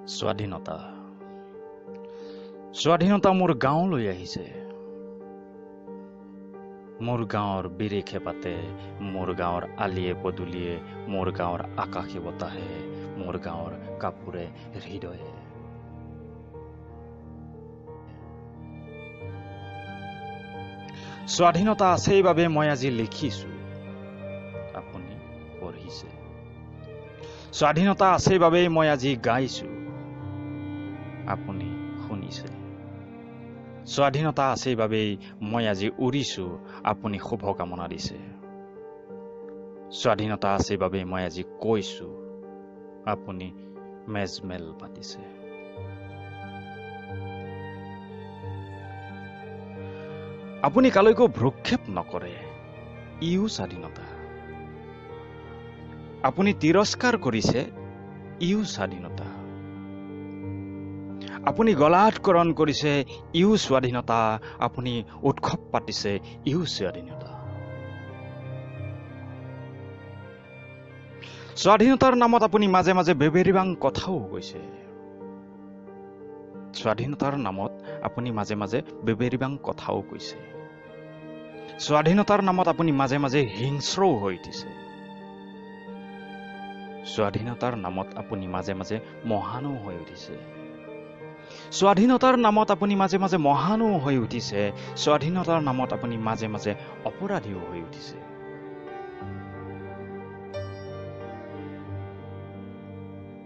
স্বাধীনতা স্বাধীনতা মোৰ গাঁৱলৈ আহিছে। মোৰ গাঁৱৰ বিৰেখে পাতে, মোৰ গাঁৱৰ আলিয়ে পদূলিয়ে, মোৰ গাঁৱৰ আকাশে বতাহে, মোৰ গাঁৱৰ কাপোৰে হৃদয়ে। স্বাধীনতা আছে বাবে মই আজি লিখিছো, আপুনি পঢ়িছে। স্বাধীনতা আছে বাবে মই আজি গাইছো, আপুনি শুনিছে। স্বাধীনতা আছে বাবেই মই আজি উৰিছো, আপুনি শুভকামনা দিছে। স্বাধীনতা আছে বাবে মই আজি কৈছো, আপুনি মেজমেল পাতিছে। আপুনি কালৈকো ভ্ৰক্ষেপ নকৰে, ইও স্বাধীনতা। আপুনি তিৰস্কাৰ কৰিছে, ইও স্বাধীনতা। আপুনি গলাধকৰণ কৰিছে, ইও স্বাধীনতা। আপুনি উৎসৱ পাতিছে, ইও স্বাধীনতা। স্বাধীনতাৰ নামত আপুনি মাজে মাজে বেবেৰিবাং কথাও কৈছে। স্বাধীনতাৰ নামত আপুনি মাজে মাজে বেবেৰিবাং কথাও কৈছে। স্বাধীনতাৰ নামত আপুনি মাজে মাজে হিংস্ৰও হৈ উঠিছে। স্বাধীনতাৰ নামত আপুনি মাজে মাজে মহানো হৈ উঠিছে। স্বাধীনতাৰ নামত আপুনি মাজে মাজে মহানো হৈ উঠিছে। স্বাধীনতাৰ নামত আপুনি মাজে মাজে অপৰাধীও হৈ উঠিছে।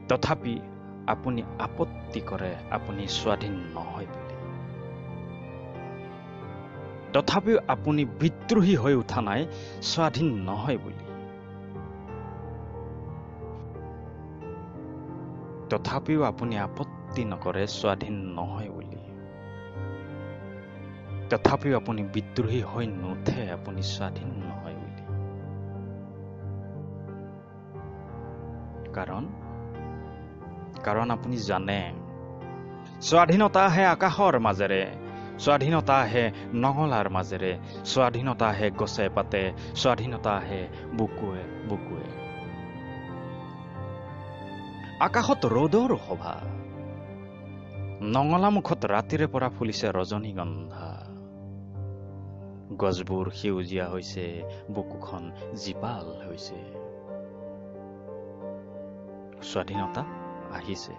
তথাপি আপুনি আপত্তি কৰে আপুনি স্বাধীন নহয় বুলি। তথাপিও আপুনি বিদ্ৰোহী হৈ উঠা নাই স্বাধীন নহয় বুলি। তথাপিও আপুনি আপত্তি নকৰে স্বাধীন নহয় বুলি। তথাপিও আপুনি বিদ্ৰোহী হৈ নুঠে আপুনি স্বাধীন নহয় বুলি। কাৰণ আপুনি জানে স্বাধীনতা আহে আকাশৰ মাজেৰে, স্বাধীনতা আহে নঙলাৰ মাজেৰে, স্বাধীনতা আহে গছে পাতে, স্বাধীনতা আহে বুকুৱে বুকুৱে। আকাশত ৰ'দৰ শোভা, নঙলা মুখত ৰাতিৰে পৰা ফুলিছে ৰজনীগন্ধা। গছবোৰ সেউজীয়া হৈছে, বুকুখন জীপাল হৈছে। স্বাধীনতা আহিছে।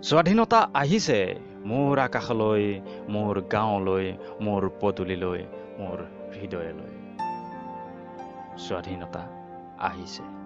স্বাধীনতা আহিছে মোৰ আকাশলৈ, মোৰ গাঁৱলৈ, মোৰ পদূলিলৈ, মোৰ হৃদয়লৈ। স্বাধীনতা আহিছে।